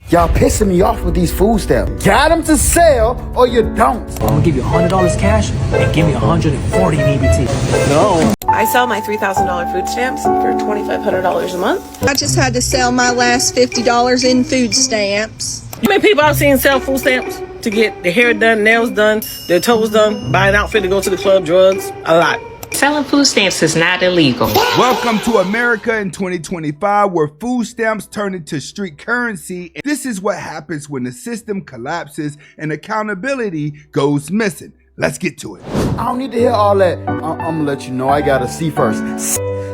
Y'all pissing me off with these food stamps. Got them to sell or you don't. I'm gonna give you $100 cash and give me $140 in EBT. No. I sell my $3,000 food stamps for $2,500 a month. I just had to sell my last $50 in food stamps. How many people I've seen sell food stamps to get their hair done, nails done, their toes done, buy an outfit to go to the club, drugs? A lot. Selling food stamps is not illegal. Welcome to America in 2025, where food stamps turn into street currency. This is what happens when the system collapses and accountability goes missing. Let's get to it. I don't need to hear all that. I'm gonna let you know I gotta see first.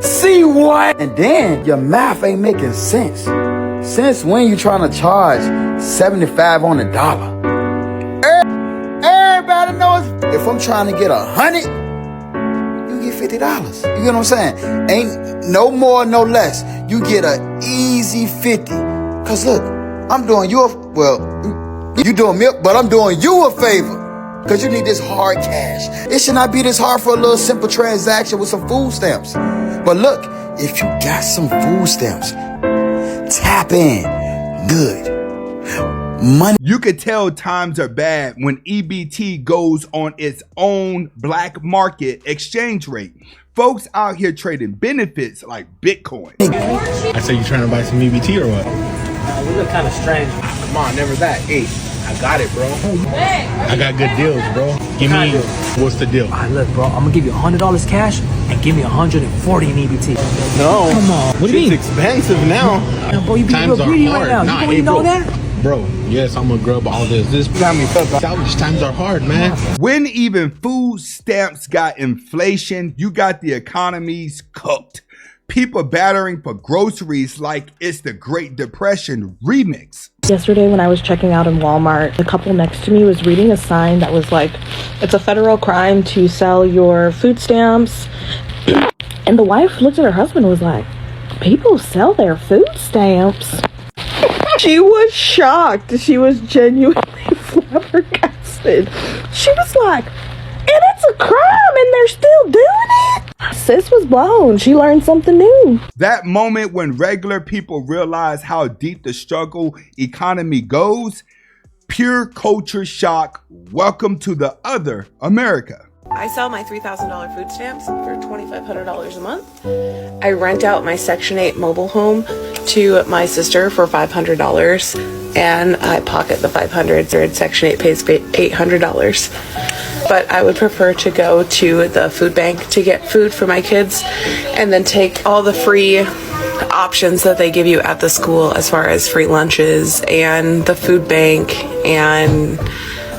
See what? And then your math ain't making sense. Since when you trying to charge 75 on the dollar? Everybody knows if I'm trying to get 100, you get $50. You get what I'm saying? Ain't no more, no less. You get a easy 50. Cause look, I'm doing you you doing me, but I'm doing you a favor. Cause you need this hard cash. It should not be this hard for a little simple transaction with some food stamps. But look, if you got some food stamps, tap in. Good. Money. You could tell times are bad when EBT goes on its own black market exchange rate. Folks out here trading benefits like Bitcoin. I say you trying to buy some EBT or what? We look kind of strange. Come on, never that. Hey, I got it, bro. I got good deals, bro. Give me, what's the deal? All right, look, bro, I'm gonna give you $100 cash and give me $140 in EBT. No. Come on. What do you mean? It's expensive now. Bro, you being real greedy right now. Nah, You really know that? Bro, yes, I'm gonna grub all this. This salvage times are hard, man. When even food stamps got inflation, you got the economies cooked. People battering for groceries like it's the Great Depression remix. Yesterday when I was checking out in Walmart, the couple next to me was reading a sign that was like, it's a federal crime to sell your food stamps. And the wife looked at her husband and was like, people sell their food stamps? She was shocked. She was genuinely flabbergasted. She was like, and it's a crime and they're still doing it? Sis was blown. She learned something new. That moment when regular people realize how deep the struggle economy goes, pure culture shock. Welcome to the other America. I sell my $3,000 food stamps for $2,500 a month. I rent out my Section 8 mobile home to my sister for $500, and I pocket the $500. Section 8 pays $800. But I would prefer to go to the food bank to get food for my kids and then take all the free options that they give you at the school as far as free lunches and the food bank and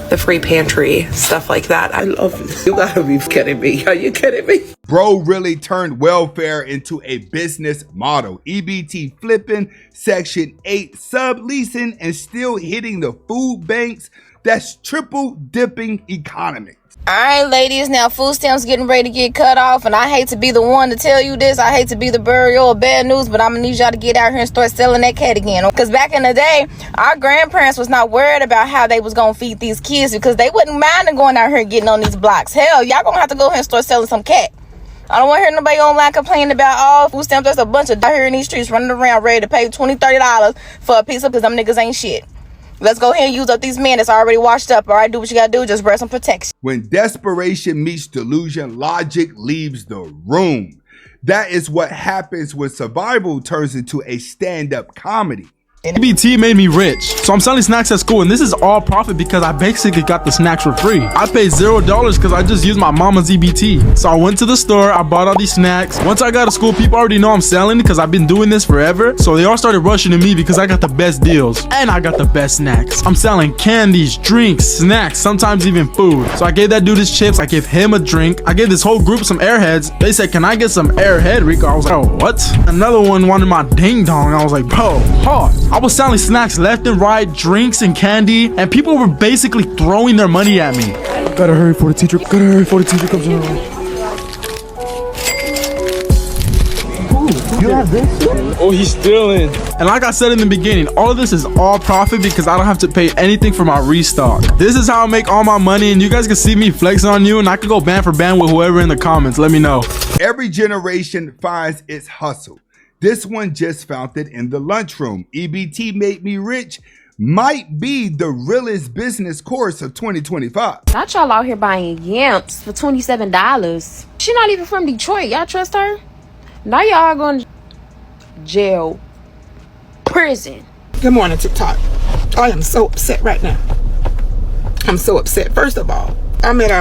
the free pantry, stuff like that. I love it. You gotta be kidding me. Are you kidding me? Bro really turned welfare into a business model. EBT flipping, Section 8 subleasing, and still hitting the food banks. That's triple dipping economy. All right, ladies, now food stamps getting ready to get cut off, and I hate to be the one to tell you this. I hate to be the bearer of bad news, but I'm gonna need y'all to get out here and start selling that cat again. Because back in the day, our grandparents was not worried about how they was gonna feed these kids because they wouldn't mind going out here and getting on these blocks. Hell, y'all gonna have to go ahead and start selling some cat. I don't want to hear nobody online complaining about all food stamps. There's a bunch of out here in these streets running around ready to pay $20, $30 for a pizza because them niggas ain't shit. Let's go ahead and use up these men that's already washed up. All right, do what you gotta do. Just wear some protection. When desperation meets delusion, logic leaves the room. That is what happens when survival turns into a stand-up comedy. EBT made me rich, so I'm selling snacks at school, and this is all profit because I basically got the snacks for free. I paid $0 because I just used my mama's EBT. So I went to the store, I bought all these snacks. Once I got to school, people already know I'm selling because I've been doing this forever, so they all started rushing to me because I got the best deals and I got the best snacks. I'm selling candies, drinks, snacks, sometimes even food. So I gave that dude his chips, I gave him a drink, I gave this whole group some airheads. They said, can I get some airhead, Rico? I was like, oh, what? Another one wanted my ding dong. I was like, bro, hard. I was selling snacks left and right, drinks and candy, and people were basically throwing their money at me. Gotta hurry for the teacher. Gotta hurry for the teacher comes in. You have this? Oh, he's stealing. And like I said in the beginning, all of this is all profit because I don't have to pay anything for my restock. This is how I make all my money, and you guys can see me flexing on you, and I can go band for band with whoever in the comments. Let me know. Every generation finds its hustle. This one just found it in the lunchroom. EBT made me rich, might be the realest business course of 2025. Not y'all out here buying yamps for $27. She not even from Detroit. Y'all trust her? Now y'all going to jail, prison. Good morning, TikTok. I am so upset right now. I'm so upset. First of all, I'm at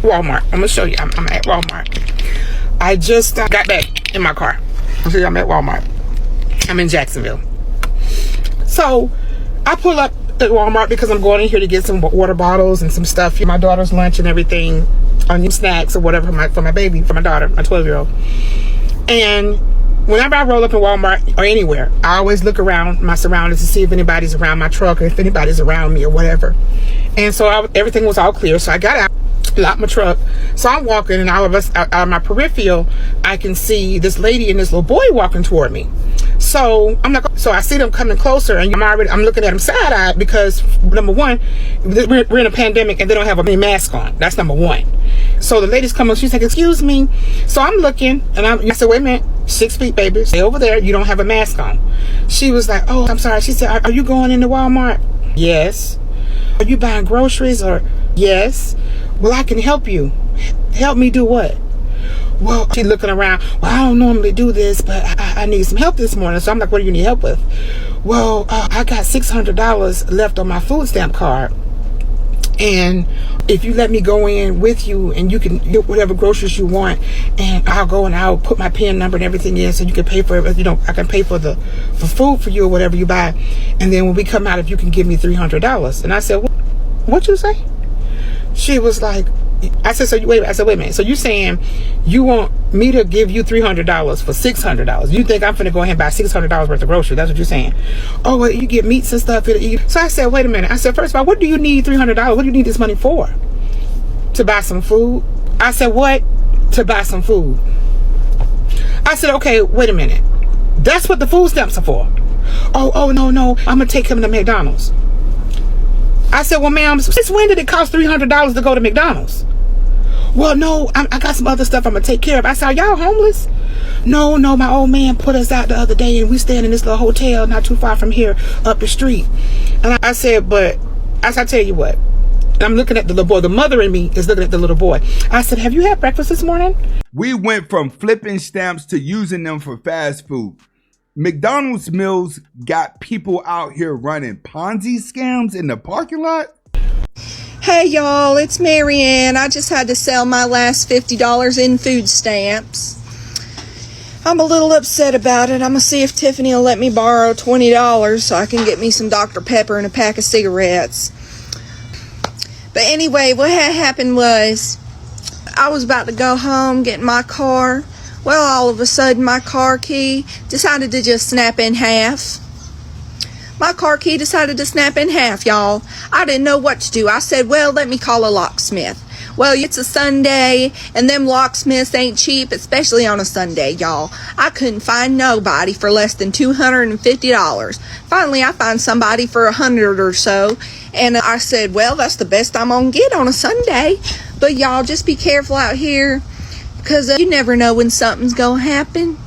Walmart. I'm gonna show you. I'm at Walmart. I just got back in my car. I'll show you. I'm at Walmart. I'm in Jacksonville. So I pull up at Walmart because I'm going in here to get some water bottles and some stuff for my daughter's lunch and everything, onion snacks or whatever for my baby, for my daughter, my 12-year-old. And whenever I roll up in Walmart or anywhere, I always look around my surroundings to see if anybody's around my truck or if anybody's around me or whatever. And so everything was all clear. So I got out, locked my truck. So I'm walking, and all of us out of my peripheral, I can see this lady and this little boy walking toward me. So so I see them coming closer, and I'm looking at them side-eyed because, number one, we're in a pandemic and they don't have a mask on. That's number one. So the lady's coming, she's like, excuse me. So I'm looking, and I said, wait a minute, 6 feet, baby, stay over there, you don't have a mask on. She was like, oh, I'm sorry. She said, are you going into Walmart? Yes. Are you buying groceries? Or yes. Well, I can help you. Help me do what? Well, she's looking around. Well, I don't normally do this, but I need some help this morning. So I'm like, what do you need help with? Well, I got $600 left on my food stamp card. And if you let me go in with you and you can get whatever groceries you want, and I'll go and I'll put my PIN number and everything in so you can pay for it. You know, I can pay for food for you or whatever you buy. And then when we come out, if you can give me $300. And I said, what you say? She was like, I said, wait a minute. So you saying you want me to give you $300 for $600? You think I'm finna go ahead and buy $600 worth of groceries? That's what you're saying. Oh, well, you get meats and stuff. So I said, wait a minute. I said, first of all, what do you need $300? What do you need this money for? To buy some food? I said, what? To buy some food. I said, okay, wait a minute. That's what the food stamps are for. Oh, no. I'm gonna take him to McDonald's. I said, well, ma'am, since when did it cost $300 to go to McDonald's? Well, no, I got some other stuff I'm going to take care of. I said, are y'all homeless? No, my old man put us out the other day, and we staying in this little hotel not too far from here up the street. And I said, but I tell you what. And I'm looking at the little boy. The mother in me is looking at the little boy. I said, have you had breakfast this morning? We went from flipping stamps to using them for fast food. McDonald's meals got people out here running Ponzi scams in the parking lot. Hey y'all, it's Marianne. I just had to sell my last $50 in food stamps. I'm a little upset about it. I'm gonna see if Tiffany will let me borrow $20 so I can get me some Dr. Pepper and a pack of cigarettes. But anyway, what had happened was I was about to go home, get in my car. Well, all of a sudden, my car key decided to just snap in half. My car key decided to snap in half, y'all. I didn't know what to do. I said, well, let me call a locksmith. Well, it's a Sunday, and them locksmiths ain't cheap, especially on a Sunday, y'all. I couldn't find nobody for less than $250. Finally, I found somebody for $100 or so, and I said, well, that's the best I'm gonna get on a Sunday. But y'all, just be careful out here, because you never know when something's gonna happen.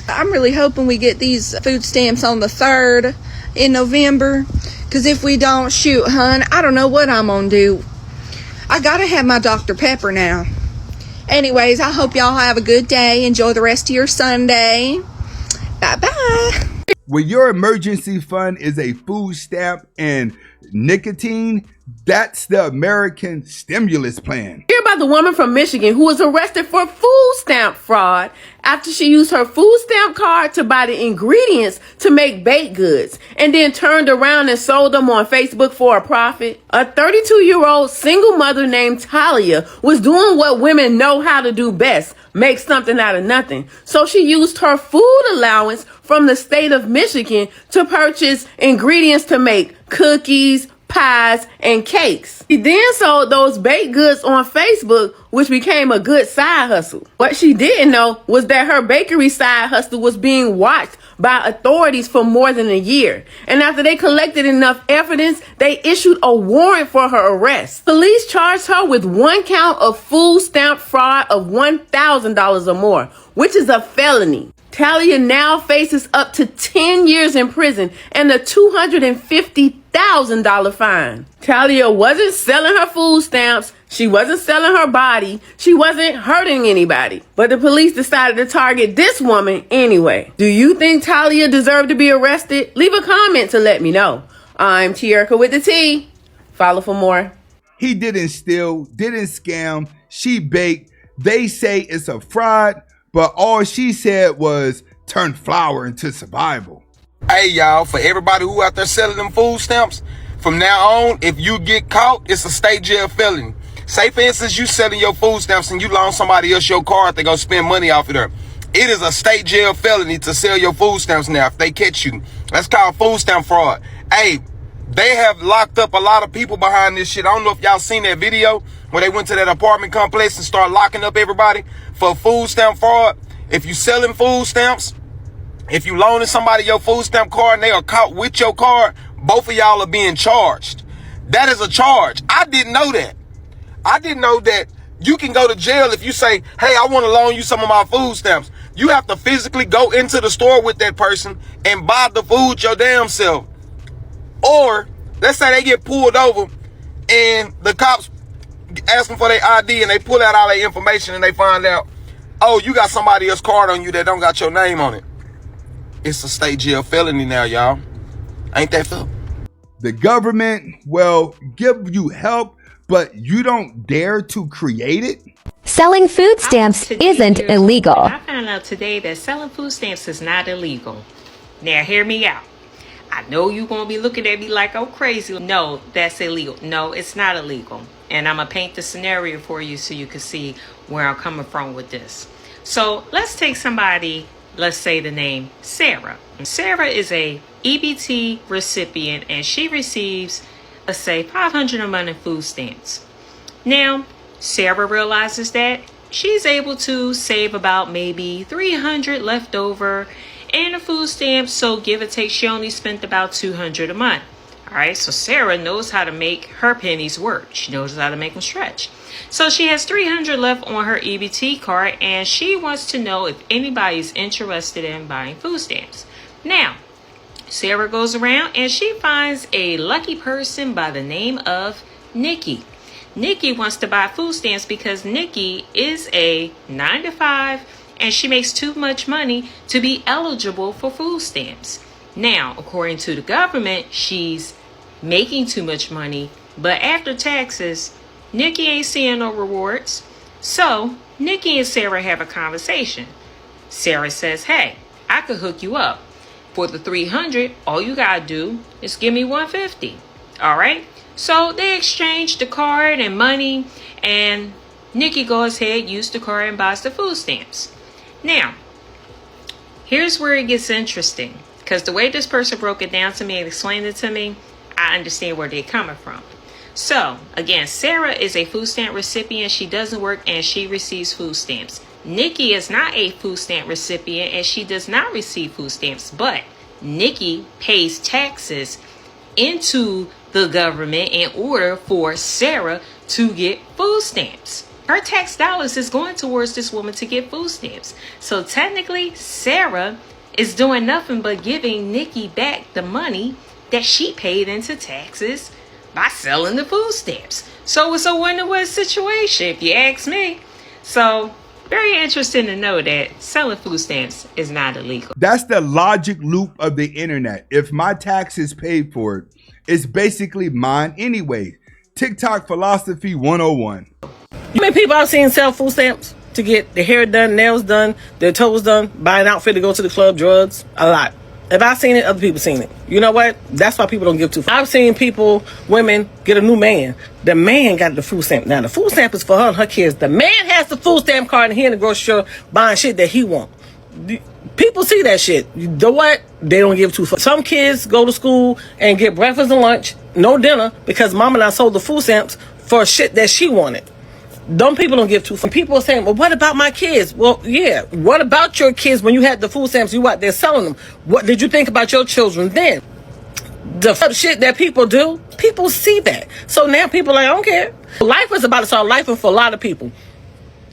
I'm really hoping we get these food stamps on the 3rd in November, because if we don't, shoot, hun, I don't know what I'm gonna do. I gotta have my Dr. Pepper now. Anyways, I hope y'all have a good day. Enjoy the rest of your Sunday. Bye-bye. When your emergency fund is a food stamp and nicotine, that's the American stimulus plan. Hear about the woman from Michigan who was arrested for food stamp fraud after she used her food stamp card to buy the ingredients to make baked goods and then turned around and sold them on Facebook for a profit. A 32-year-old single mother named Talia was doing what women know how to do best, make something out of nothing. So she used her food allowance from the state of Michigan to purchase ingredients to make cookies, pies, and cakes. She then sold those baked goods on Facebook, which became a good side hustle. What she didn't know was that her bakery side hustle was being watched by authorities for more than a year. And after they collected enough evidence, they issued a warrant for her arrest. Police charged her with 1 count of food stamp fraud of $1,000 or more, which is a felony. Talia now faces up to 10 years in prison and a $250,000 fine. Talia wasn't selling her food stamps. She wasn't selling her body. She wasn't hurting anybody. But the police decided to target this woman anyway. Do you think Talia deserved to be arrested? Leave a comment to let me know. I'm Tierica with the T. Follow for more. He didn't steal, didn't scam, she baked. They say it's a fraud, but all she said was turn flour into survival. Hey y'all, for everybody who out there selling them food stamps, from now on, if you get caught, it's a state jail felony. Say for instance, you selling your food stamps and you loan somebody else your card, they gonna spend money off of there. It is a state jail felony to sell your food stamps now if they catch you. That's called food stamp fraud. Hey, they have locked up a lot of people behind this shit. I don't know if y'all seen that video where they went to that apartment complex and started locking up everybody for food stamp fraud. If you selling food stamps, if you loaning somebody your food stamp card and they are caught with your card, both of y'all are being charged. That is a charge. I didn't know that. I didn't know that you can go to jail if you say, hey, I want to loan you some of my food stamps. You have to physically go into the store with that person and buy the food your damn self. Or let's say they get pulled over and the cops ask them for their ID and they pull out all their information and they find out, oh, you got somebody else's card on you that don't got your name on it. It's a state jail felony now, y'all. Ain't that fair? The government will give you help, but you don't dare to create it. Selling food stamps isn't illegal. I found out today that selling food stamps is not illegal. Now, hear me out. I know you're going to be looking at me like I'm crazy. No, that's illegal. No, it's not illegal. And I'm going to paint the scenario for you so you can see where I'm coming from with this. So let's take somebody, let's say the name Sarah. Sarah is a EBT recipient and she receives, let's say, $500 a month in food stamps. Now, Sarah realizes that she's able to save about maybe $300 left over in the food stamps, so give or take, she only spent about $200 a month. All right, so Sarah knows how to make her pennies work. She knows how to make them stretch. So she has $300 left on her EBT card, and she wants to know if anybody's interested in buying food stamps. Now, Sarah goes around and she finds a lucky person by the name of Nikki. Nikki wants to buy food stamps because Nikki is a 9-to-5 and she makes too much money to be eligible for food stamps. Now, according to the government, she's making too much money, but after taxes, Nikki ain't seeing no rewards. So, Nikki and Sarah have a conversation. Sarah says, hey, I could hook you up. For the $300, all you gotta do is give me $150. All right? So they exchange the card and money, and Nikki goes ahead, uses the card, and buys the food stamps. Now, here's where it gets interesting, because the way this person broke it down to me and explained it to me, I understand where they're coming from. So, again, Sarah is a food stamp recipient. She doesn't work and she receives food stamps. Nikki is not a food stamp recipient and she does not receive food stamps, but Nikki pays taxes into the government in order for Sarah to get food stamps. Her tax dollars is going towards this woman to get food stamps. So technically, Sarah is doing nothing but giving Nikki back the money that she paid into taxes by selling the food stamps. So it's a win-win situation, if you ask me. So very interesting to know that selling food stamps is not illegal. That's the logic loop of the internet. If my taxes paid for it, it's basically mine anyway. TikTok philosophy 101. How many people I've seen sell food stamps to get their hair done, nails done, their toes done, buy an outfit to go to the club, drugs? A lot. If I've seen it, other people seen it. You know what? That's why people don't give two fucks. I've seen people, women, get a new man. The man got the food stamp. Now, the food stamp is for her and her kids. The man has the food stamp card and he in the grocery store buying shit that he want. People see that shit. You know what? They don't give two fucks. Some kids go to school and get breakfast and lunch, no dinner, because mama done sold the food stamps for shit that she wanted. Them people don't give two fucks. People are saying, well, what about my kids? Well, yeah. What about your kids when you had the food stamps? You out there selling them. What did you think about your children then? The shit that people do, people see that. So now people are like, I don't care. Life is about to start life for a lot of people.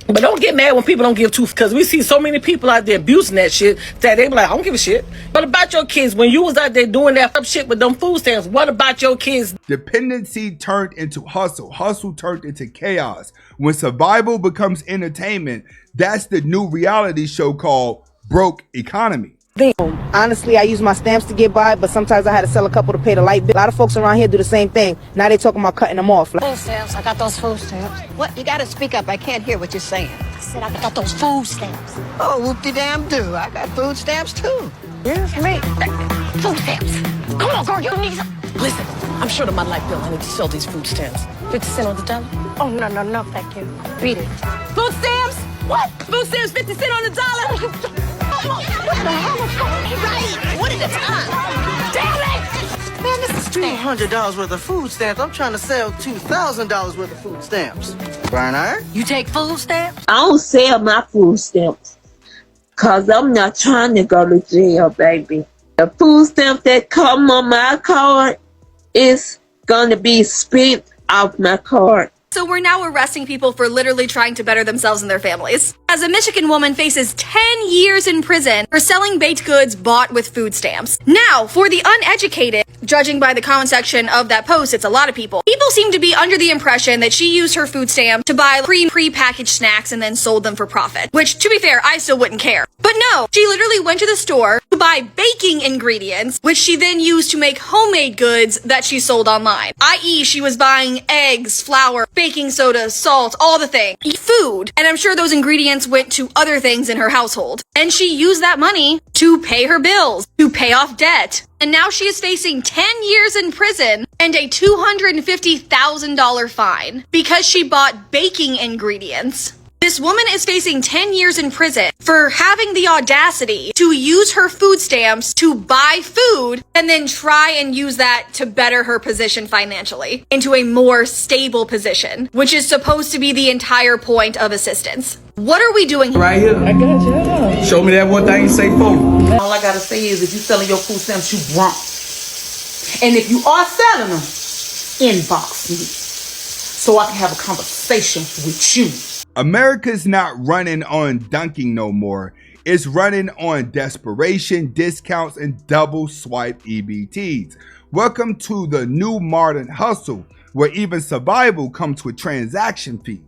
But don't get mad when people don't give two, because we see so many people out there abusing that shit that they be like, I don't give a shit. But about your kids, when you was out there doing that up shit with them food stamps, what about your kids? Dependency turned into hustle. Hustle turned into chaos. When survival becomes entertainment, that's the new reality show called Broke Economy. Honestly, I use my stamps to get by, but sometimes I had to sell a couple to pay the light bill. A lot of folks around here do the same thing. Now they talking about cutting them off. Food stamps. I got those food stamps. What? You gotta speak up. I can't hear what you're saying. I said I got those food stamps. Oh, whoop-de-damn-do. I got food stamps too. Here's me. Food stamps. Come on, girl. You need some. Listen, I'm short of my light bill. I need to sell these food stamps. 50 cents on the dollar? Oh, no, thank you. Read it. Food stamps? What? Food stamps, 50 cents on the dollar? What the hell is going on? Right. What is the time? Damn it! Man, this is $200 worth of food stamps. I'm trying to sell $2,000 worth of food stamps. Bernard? You take food stamps? I don't sell my food stamps because I'm not trying to go to jail, baby. The food stamp that come on my card is going to be spent off my card. So we're now arresting people for literally trying to better themselves and their families. As a Michigan woman faces 10 years in prison for selling baked goods bought with food stamps. Now, for the uneducated, judging by the comment section of that post, it's a lot of people. People seem to be under the impression that she used her food stamp to buy pre-packaged snacks and then sold them for profit. Which, to be fair, I still wouldn't care. But no, she literally went to the store to buy baking ingredients, which she then used to make homemade goods that she sold online. I.e., she was buying eggs, flour, baking soda, salt, all the things. Food. And I'm sure those ingredients went to other things in her household. And she used that money to pay her bills, to pay off debt. And now she is facing 10 years in prison and a $250,000 fine because she bought baking ingredients. This woman is facing 10 years in prison for having the audacity to use her food stamps to buy food and then try and use that to better her position financially into a more stable position, which is supposed to be the entire point of assistance. What are we doing here? Right here. I got you. Show me that one thing you say for me. All I gotta say is if you're selling your food stamps, you wrong. And if you are selling them, inbox me so I can have a conversation with you. America's not running on dunking no more. It's running on desperation, discounts, and double swipe EBTs. Welcome to the new modern hustle, where even survival comes with transaction fees.